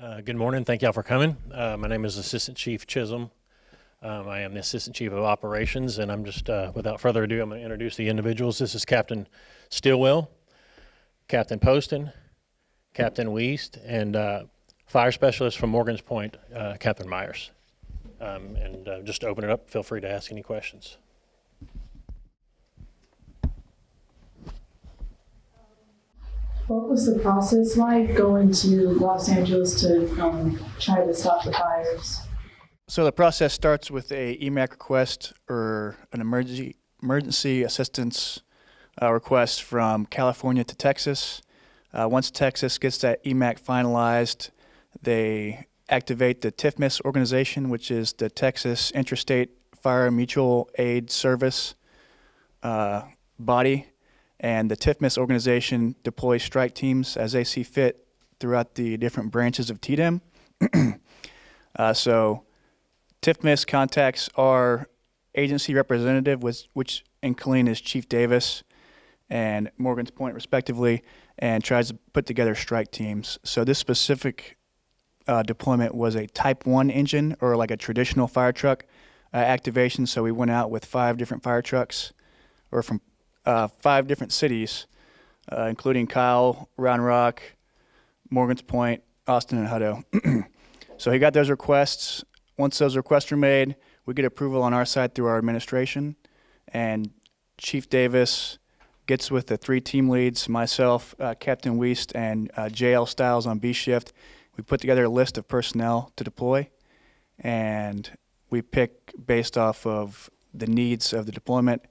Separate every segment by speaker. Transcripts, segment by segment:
Speaker 1: Good morning. Thank y'all for coming. My name is Assistant Chief Chism. I am the Assistant Chief of Operations, and I'm just, without further ado, I'm going to introduce the individuals. This is Captain Stillwell, Captain Poston, Captain Wuest, and Fire Specialist from Morgan's Point, Katharine Meyers. Just to open it up, feel free to ask any questions.
Speaker 2: What was the process like going to Los Angeles to try to stop the fires?
Speaker 3: So the process starts with a EMAC request or an emergency assistance request from California to Texas. Once Texas gets that EMAC finalized, they activate the TIFMIS organization, which is the Texas Interstate Fire Mutual Aid Service body. And the TIFMIS organization deploys strike teams as they see fit throughout the different branches of TDEM. So TIFMIS contacts our agency representative, which in Killeen is Chief Davis and Morgan's Point respectively, and tries to put together strike teams. So this specific deployment was a Type 1 engine, or like a traditional fire truck activation. So we went out with 5 different fire trucks, or from 5 different cities, including Kyle, Round Rock, Morgan's Point, Austin, and Hutto. So he got those requests. Once those requests are made, we get approval on our side through our administration, and Chief Davis gets with the 3 team leads, myself, Captain Wuest, and JL Stiles on B shift. We put together a list of personnel to deploy, and we pick based off of the needs of the deployment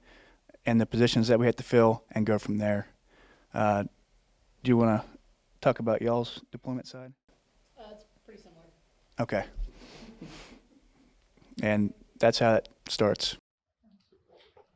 Speaker 3: and the positions that we had to fill, and go from there. Do you want to talk about y'all's deployment side?
Speaker 2: It's pretty similar.
Speaker 3: Okay. And that's how it starts.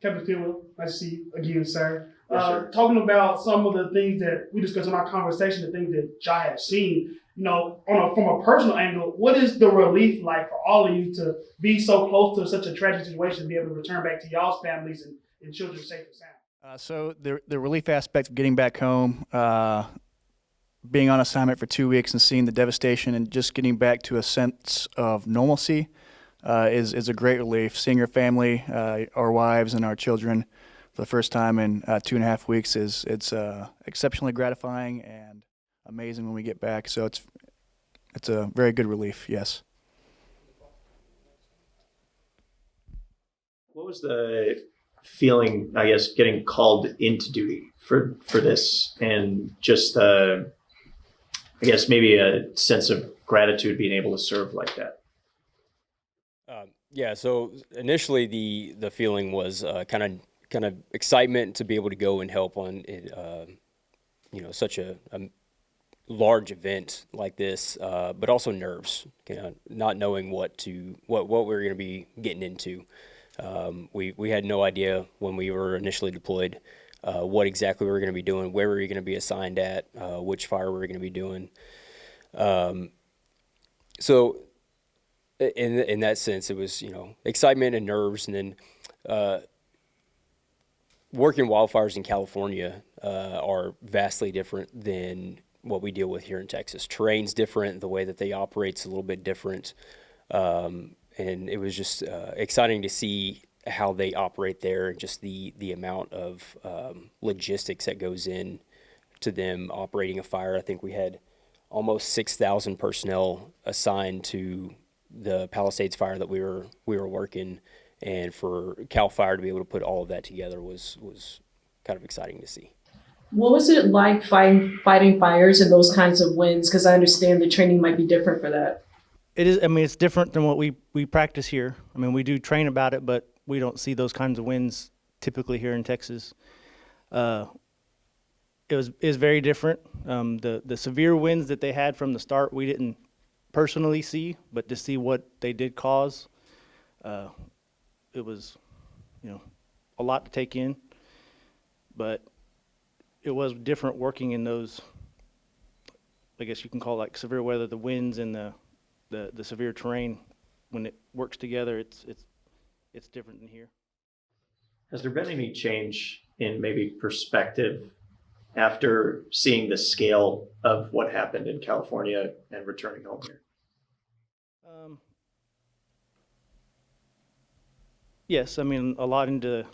Speaker 4: Captain Stillwell, nice to see you again, sir.
Speaker 3: Yes, sir.
Speaker 4: Talking about some of the things that we discussed in our conversation, the things that y'all have seen, from a personal angle, what is the relief like for all of you to be so close to such a tragic situation, to be able to return back to y'all's families and children safe and sound?
Speaker 3: So the relief aspect of getting back home, being on assignment for 2 weeks and seeing the devastation and just getting back to a sense of normalcy is a great relief. Seeing your family, our wives and our children for the first time in 2.5 weeks it's exceptionally gratifying and amazing when we get back. So it's a very good relief, yes.
Speaker 5: What was the feeling, I guess, getting called into duty for this, and just I guess maybe a sense of gratitude being able to serve like that?
Speaker 6: Yeah. So initially, the feeling was kind of excitement to be able to go and help on such a large event like this, but also nerves, not knowing what we're going to be getting into. We had no idea when we were initially deployed what exactly we were going to be doing, where we were going to be assigned at, which fire we were going to be doing. So in that sense, it was excitement and nerves, and then working wildfires in California are vastly different than what we deal with here in Texas. Terrain's different, the way that they operate's a little bit different. And it was just exciting to see how they operate there, and just the amount of logistics that goes in to them operating a fire. I think we had almost 6,000 personnel assigned to the Palisades fire that we were working, and for Cal Fire to be able to put all of that together was kind of exciting to see.
Speaker 2: What was it like fighting fires in those kinds of winds? Because I understand the training might be different for that.
Speaker 7: It is. I mean, it's different than what we practice here. I mean, we do train about it, but we don't see those kinds of winds typically here in Texas. It is very different. The severe winds that they had from the start, we didn't personally see, but to see what they did cause, it was, a lot to take in. But it was different working in those, I guess you can call it like severe weather, the winds and the severe terrain. When it works together, it's different than here.
Speaker 5: Has there been any change in maybe perspective after seeing the scale of what happened in California and returning home here?
Speaker 7: Yes, I mean, a lot into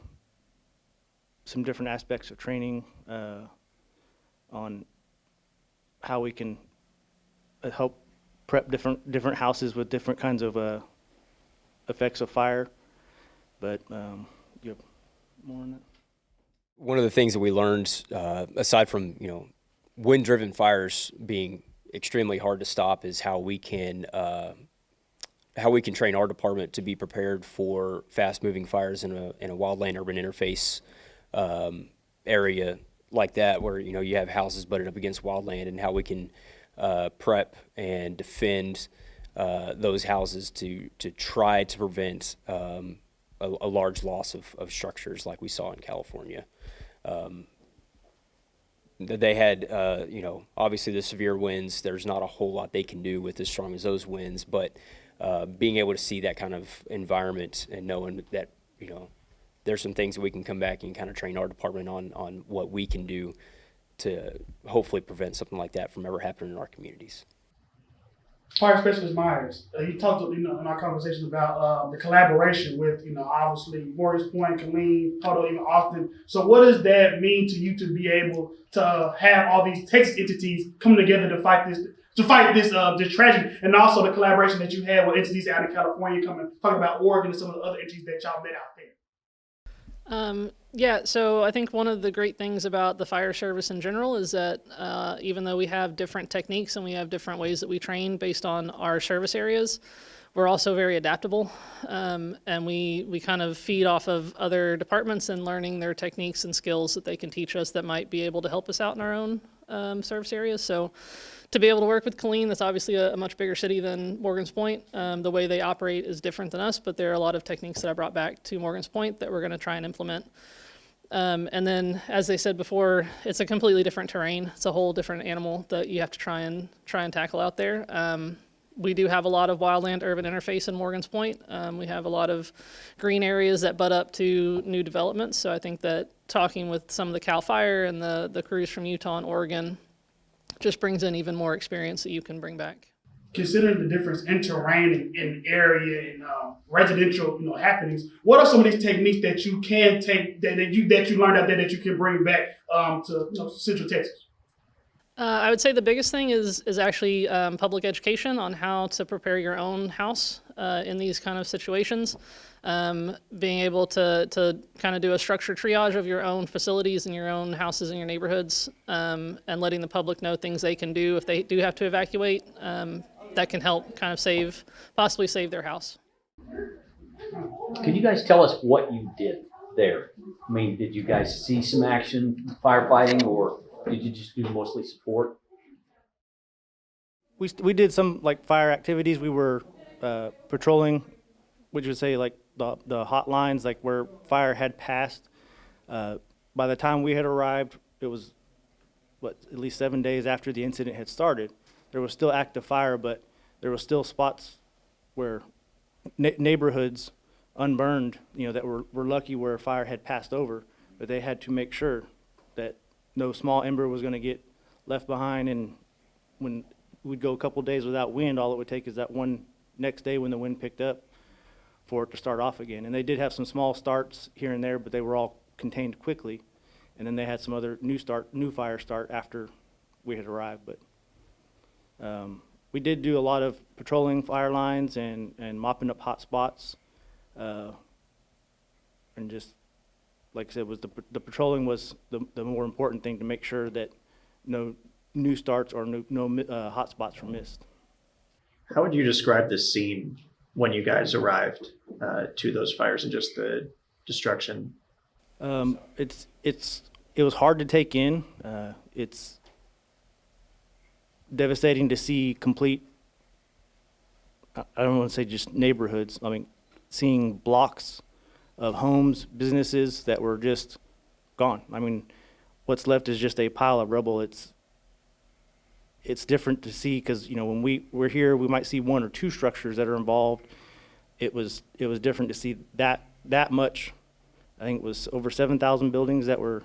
Speaker 7: some different aspects of training on how we can help prep different houses with different kinds of effects of fire. But you have more on that?
Speaker 6: One of the things that we learned, aside from wind-driven fires being extremely hard to stop, is how we can train our department to be prepared for fast-moving fires in a wildland-urban interface area like that, where you have houses butted up against wildland, and how we can prep and defend those houses to try to prevent a large loss of structures like we saw in California. They had, obviously the severe winds. There's not a whole lot they can do with as strong as those winds, but being able to see that kind of environment and knowing that, there's some things that we can come back and kind of train our department on what we can do to hopefully prevent something like that from ever happening in our communities.
Speaker 4: Fire Specialist Meyers, you talked, in our conversation about the collaboration with, obviously Morgan's Point, Killeen, Toto, even Austin. So what does that mean to you to be able to have all these Texas entities come together to fight this tragedy, and also the collaboration that you had with entities out in California, talking about Oregon and some of the other entities that y'all met out there?
Speaker 8: Yeah, so I think one of the great things about the fire service in general is that even though we have different techniques and we have different ways that we train based on our service areas, we're also very adaptable. And we kind of feed off of other departments and learning their techniques and skills that they can teach us that might be able to help us out in our own service areas. So to be able to work with Killeen, that's obviously a much bigger city than Morgan's Point. The way they operate is different than us, but there are a lot of techniques that I brought back to Morgan's Point that we're going to try and implement. And then, as they said before, it's a completely different terrain. It's a whole different animal that you have to try and tackle out there. We do have a lot of wildland-urban interface in Morgan's Point. We have a lot of green areas that butt up to new developments. So I think that talking with some of the Cal Fire and the crews from Utah and Oregon just brings in even more experience that you can bring back.
Speaker 4: Considering the difference in terrain and area and residential, happenings, what are some of these techniques that you can take that you learned out there that you can bring back to Central Texas?
Speaker 8: I would say the biggest thing is actually public education on how to prepare your own house in these kind of situations. Being able to kind of do a structured triage of your own facilities and your own houses in your neighborhoods, and letting the public know things they can do if they do have to evacuate, that can help kind of possibly save their house.
Speaker 9: Could you guys tell us what you did there? I mean, did you guys see some action firefighting, or did you just do mostly support?
Speaker 7: We did some fire activities. We were patrolling, which would say the hotlines, where fire had passed. By the time we had arrived, it was at least 7 days after the incident had started. There was still active fire, but there were still spots where neighborhoods unburned, that were lucky where fire had passed over, but they had to make sure that no small ember was going to get left behind. And when we'd go a couple days without wind, all it would take is that one next day when the wind picked up for it to start off again. And they did have some small starts here and there, but they were all contained quickly. And then they had some other new fire start after we had arrived. But we did do a lot of patrolling fire lines and mopping up hot spots, and just like I said, the patrolling was the more important thing to make sure that no new starts or no hot spots were missed.
Speaker 5: How would you describe the scene when you guys arrived to those fires and just the destruction?
Speaker 7: It was hard to take in. It's devastating to see complete, I don't want to say just neighborhoods. I mean, seeing blocks of homes, businesses that were just gone. I mean, what's left is just a pile of rubble. It's different to see because, when we're here, we might see one or two structures that are involved. It was different to see that much. I think it was over 7,000 buildings that were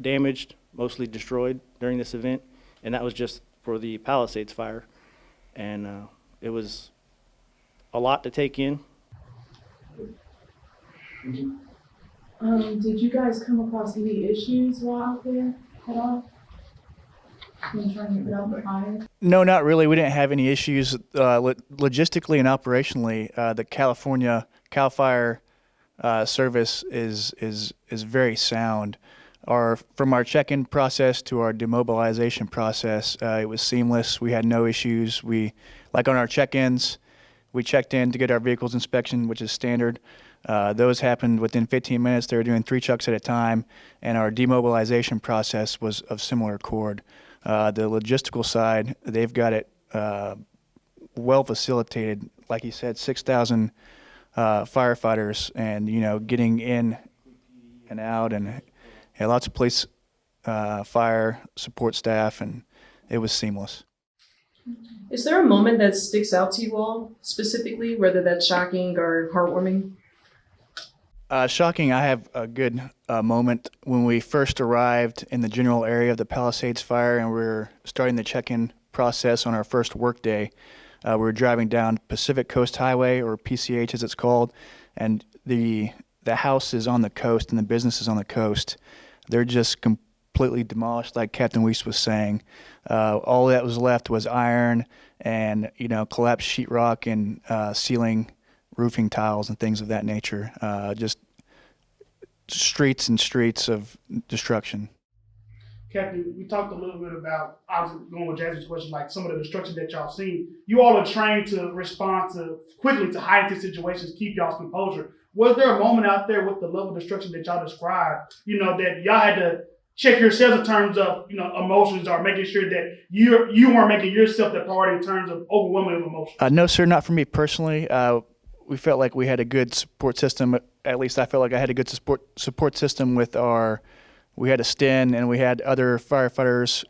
Speaker 7: damaged, mostly destroyed during this event, and that was just for the Palisades fire. And it was a lot to take in.
Speaker 2: Did you guys come across any issues while out there at all? When trying to put out the fire?
Speaker 3: No, not really. We didn't have any issues logistically and operationally. The California Cal Fire service is very sound. From our check-in process to our demobilization process, it was seamless. We had no issues. Like on our check-ins, we checked in to get our vehicles inspection, which is standard. Those happened within 15 minutes. They were doing 3 trucks at a time, and our demobilization process was of similar accord. The logistical side, they've got it well facilitated. Like you said, 6,000 firefighters, and getting in and out, and lots of police, fire support staff, and it was seamless.
Speaker 10: Is there a moment that sticks out to you all specifically, whether that's shocking or heartwarming?
Speaker 3: Shocking, I have a good moment when we first arrived in the general area of the Palisades fire, and we were starting the check-in process on our first work day. We were driving down Pacific Coast Highway, or PCH as it's called, and the house is on the coast and the business is on the coast. They're just completely demolished, like Captain Wuest was saying. All that was left was iron and collapsed sheetrock and ceiling, roofing tiles and things of that nature. Just streets and streets of destruction.
Speaker 4: Captain, we talked a little bit about, obviously going with Jasmine's question, like some of the destruction that y'all seen. You all are trained to respond quickly to high-intense situations, keep y'all's composure. Was there a moment out there with the level of destruction that y'all described, that y'all had to check yourselves in terms of, emotions, or making sure that you weren't making yourself the priority in terms of overwhelming emotions?
Speaker 3: No, sir, not for me personally. We felt like we had a good support system. At least I felt like I had a good support system with we had a STEN, and we had other firefighters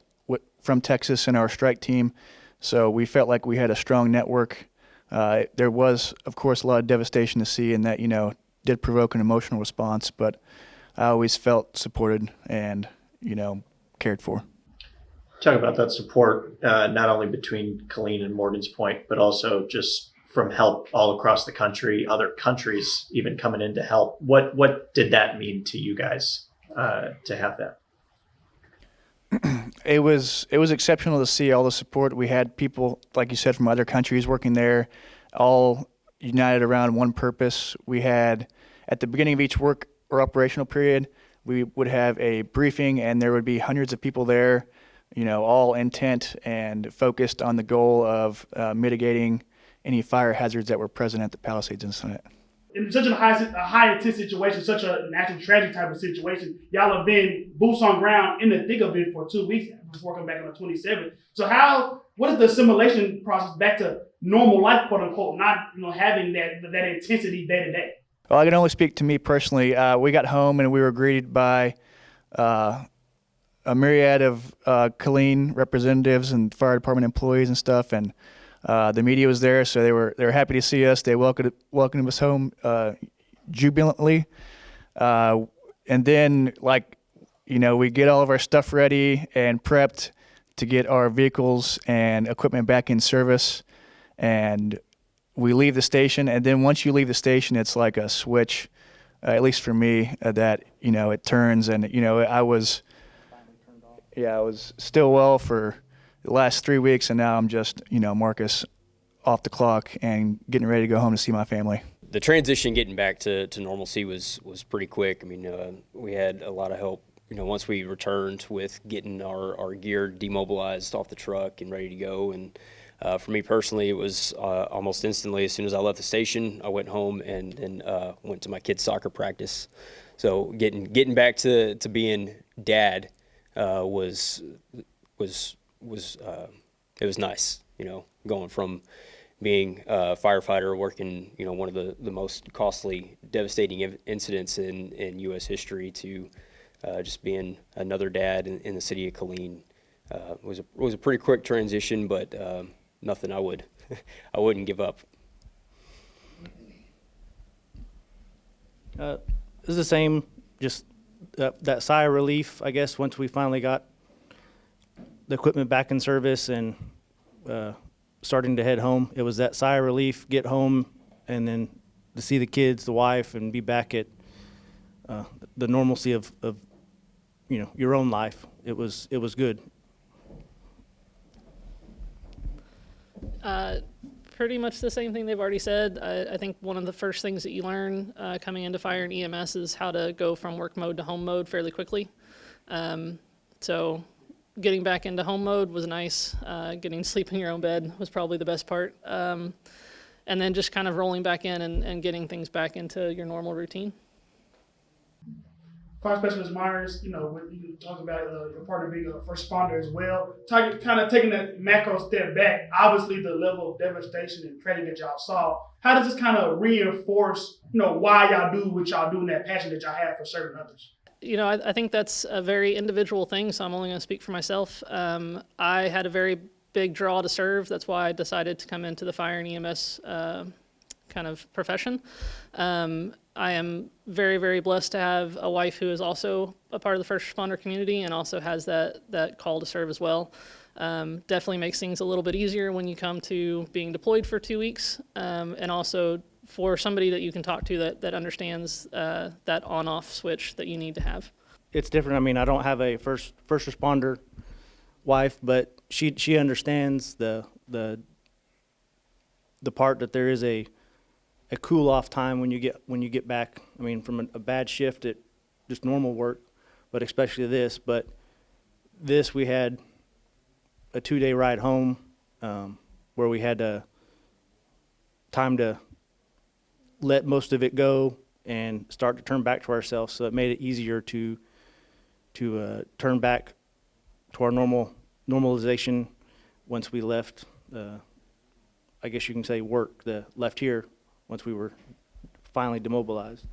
Speaker 3: from Texas in our strike team. So we felt like we had a strong network. There was, of course, a lot of devastation to see, and that, did provoke an emotional response, but I always felt supported and, cared for.
Speaker 5: Talk about that support, not only between Killeen and Morgan's Point, but also just from help all across the country, other countries even coming in to help. What did that mean to you guys to have that?
Speaker 3: It was exceptional to see all the support. We had people, like you said, from other countries working there, all united around one purpose. We had, at the beginning of each work or operational period, we would have a briefing, and there would be hundreds of people there, all intent and focused on the goal of mitigating any fire hazards that were present at the Palisades incident.
Speaker 4: In such a high intense situation, such a national tragedy type of situation, y'all have been boots on ground in the thick of it for 2 weeks before coming back on the 27th. So what is the assimilation process back to normal life, quote unquote, not having that intensity day to day?
Speaker 3: Well, I can only speak to me personally. We got home and we were greeted by a myriad of Killeen representatives and fire department employees and stuff, and the media was there, so they were happy to see us. They welcomed us home jubilantly, and then we get all of our stuff ready and prepped to get our vehicles and equipment back in service, and we leave the station. And then once you leave the station, it's like a switch, at least for me, that it turns. And I was Stillwell for the last 3 weeks, and now I'm just, Marcus, off the clock and getting ready to go home to see my family.
Speaker 6: The transition getting back to normalcy was pretty quick. I mean, we had a lot of help, once we returned with getting our gear demobilized off the truck and ready to go. And for me personally, it was almost instantly. As soon as I left the station, I went home and then went to my kids' soccer practice. So getting back to being dad was it was nice, going from being a firefighter, working, one of the most costly, devastating incidents in U.S. history, to just being another dad in the city of Killeen. Was a pretty quick transition, but nothing I wouldn't give up.
Speaker 7: It's the same, just that sigh of relief, I guess, once we finally got the equipment back in service and starting to head home. It was that sigh of relief, get home, and then to see the kids, the wife, and be back at the normalcy of your own life. It was good.
Speaker 8: Pretty much the same thing they've already said. I think one of the first things that you learn coming into fire and EMS is how to go from work mode to home mode fairly quickly. So getting back into home mode was nice. Getting to sleep in your own bed was probably the best part. And then just kind of rolling back in and getting things back into your normal routine.
Speaker 4: Fire Specialist Meyers, when you talk about your partner being a first responder as well, kind of taking that macro step back, obviously the level of devastation and tragedy that y'all saw, how does this kind of reinforce, why y'all do what y'all do and that passion that y'all have for serving others?
Speaker 8: I think that's a very individual thing, so I'm only going to speak for myself. I had a very big draw to serve. That's why I decided to come into the fire and EMS kind of profession. I am very, very blessed to have a wife who is also a part of the first responder community and also has that call to serve as well. Definitely makes things a little bit easier when you come to being deployed for 2 weeks, and also for somebody that you can talk to that understands that on-off switch that you need to have.
Speaker 7: It's different. I mean, I don't have a first responder wife, but she understands the part that there is a cool off time when you get back. I mean, from a bad shift at just normal work, but especially this. But this, we had a 2-day ride home where we had time to let most of it go and start to turn back to ourselves. So it made it easier to turn back to our normalization once we left. I guess you can say work. Left here once we were finally demobilized.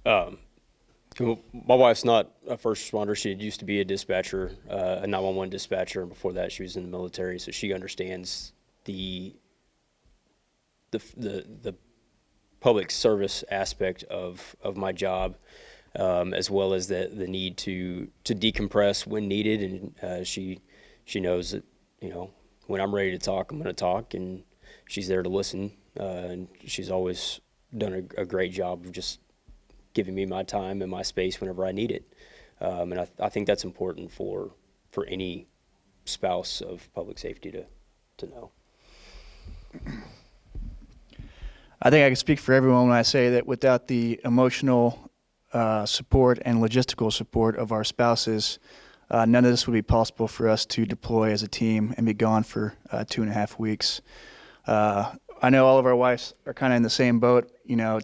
Speaker 6: My wife's not a first responder. She used to be a dispatcher, a 911 dispatcher, and before that she was in the military, so she understands the public service aspect of my job, as well as the need to decompress when needed, and she knows that when I'm ready to talk, I'm going to talk, and she's there to listen, and she's always done a great job of just giving me my time and my space whenever I need it. And I think that's important for any spouse of public safety to know.
Speaker 3: I think I can speak for everyone when I say that without the emotional support and logistical support of our spouses, none of this would be possible for us to deploy as a team and be gone for 2.5 weeks. I know all of our wives are kind of in the same boat,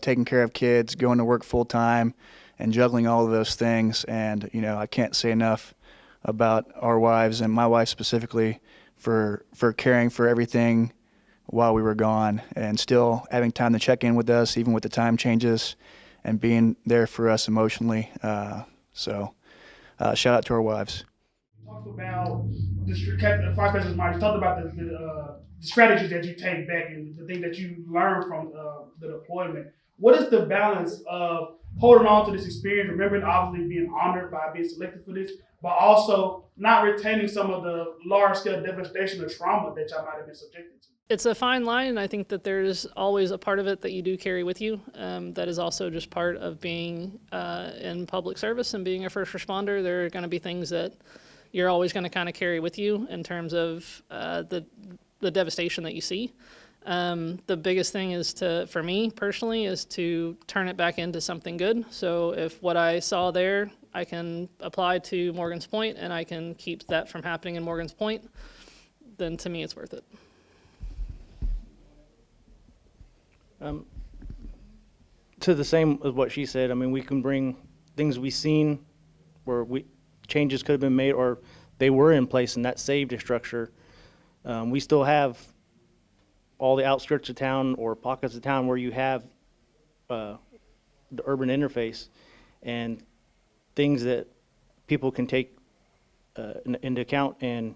Speaker 3: taking care of kids, going to work full time, and juggling all of those things. And, I can't say enough about our wives and my wife specifically for caring for everything while we were gone and still having time to check in with us, even with the time changes, and being there for us emotionally. So shout out to our wives.
Speaker 4: Talked about the Fire Specialist Meyers talked about the strategies that you take back and the things that you learn from the deployment. What is the balance of holding on to this experience, remembering obviously being honored by being selected for this, but also not retaining some of the large-scale devastation or trauma that y'all might have been subjected to?
Speaker 8: It's a fine line, and I think that there's always a part of it that you do carry with you. That is also just part of being in public service and being a first responder. There are going to be things that you're always going to kind of carry with you in terms of the devastation that you see. The biggest thing is for me personally, is to turn it back into something good. So if what I saw there, I can apply to Morgan's Point and I can keep that from happening in Morgan's Point, then to me it's worth it.
Speaker 7: To the same as what she said, I mean, we can bring things we've seen where changes could have been made or they were in place and that saved a structure. We still have all the outskirts of town or pockets of town where you have the urban interface and things that people can take into account and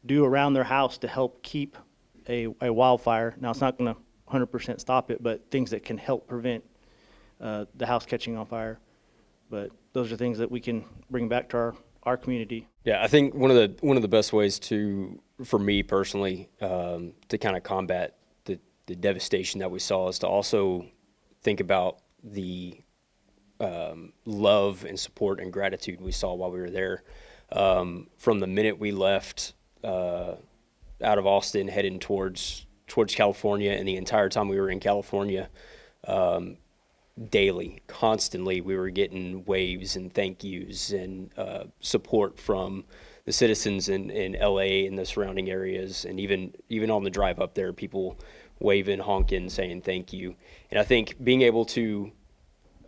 Speaker 7: do around their house to help keep a wildfire. Now, it's not going to 100% stop it, but things that can help prevent the house catching on fire. But those are things that we can bring back to our community.
Speaker 6: Yeah, I think one of the best ways for me personally, to kind of combat the devastation that we saw is to also think about the love and support and gratitude we saw while we were there. From the minute we left out of Austin, heading towards California, and the entire time we were in California, daily, constantly, we were getting waves and thank yous and support from the citizens in LA and the surrounding areas, and even on the drive up there, people waving, honking, saying thank you. And I think being able to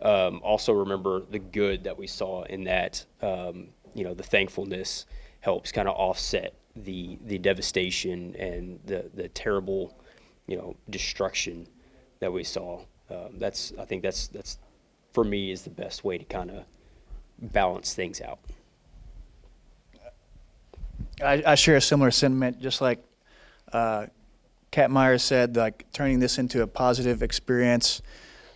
Speaker 6: also remember the good that we saw in that, the thankfulness helps kind of offset the devastation and the terrible, destruction that we saw. I think that's for me is the best way to kind of balance things out.
Speaker 3: I share a similar sentiment, just like Kat Meyers said, like turning this into a positive experience.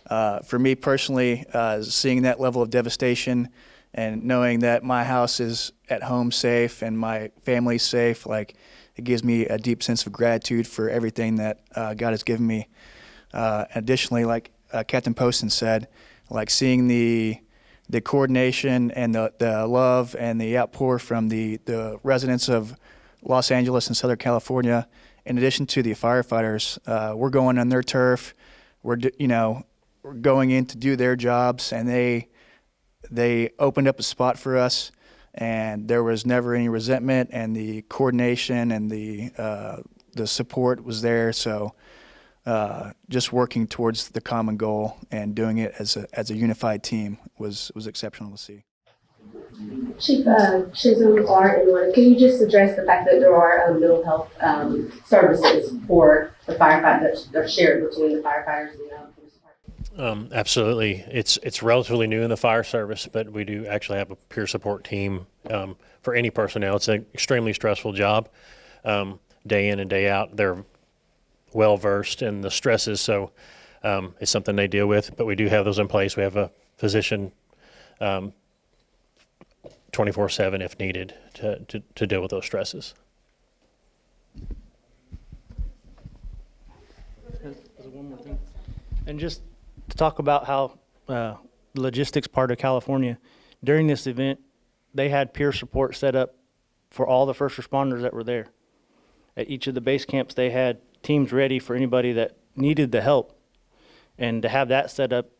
Speaker 3: For me personally, seeing that level of devastation and knowing that my house is at home safe and my family's safe, like it gives me a deep sense of gratitude for everything that God has given me. Additionally, like Captain Poston said, like seeing the coordination and the love and the outpour from the residents of Los Angeles and Southern California, in addition to the firefighters, we're going on their turf. We're going in to do their jobs, and they opened up a spot for us, and there was never any resentment, and the coordination and the support was there. So just working towards the common goal and doing it as a unified team was exceptional to see.
Speaker 11: Chief Chism or anyone, can you just address the fact that there are mental health services for the firefighters that are shared between the firefighters and the police department?
Speaker 1: Absolutely. It's relatively new in the fire service, but we do actually have a peer support team for any personnel. It's an extremely stressful job, day in and day out. They're well versed in the stresses, so it's something they deal with. But we do have those in place. We have a physician 24/7 if needed to deal with those stresses.
Speaker 7: One more thing. And just to talk about how the logistics part of California, during this event, they had peer support set up for all the first responders that were there. At each of the base camps, they had teams ready for anybody that needed the help. And to have that set up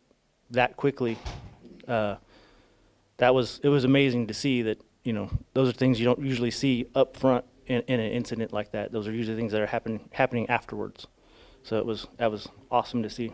Speaker 7: that quickly, it was amazing to see that, those are things you don't usually see up front in an incident like that. Those are usually things that are happening afterwards. So that was awesome to see.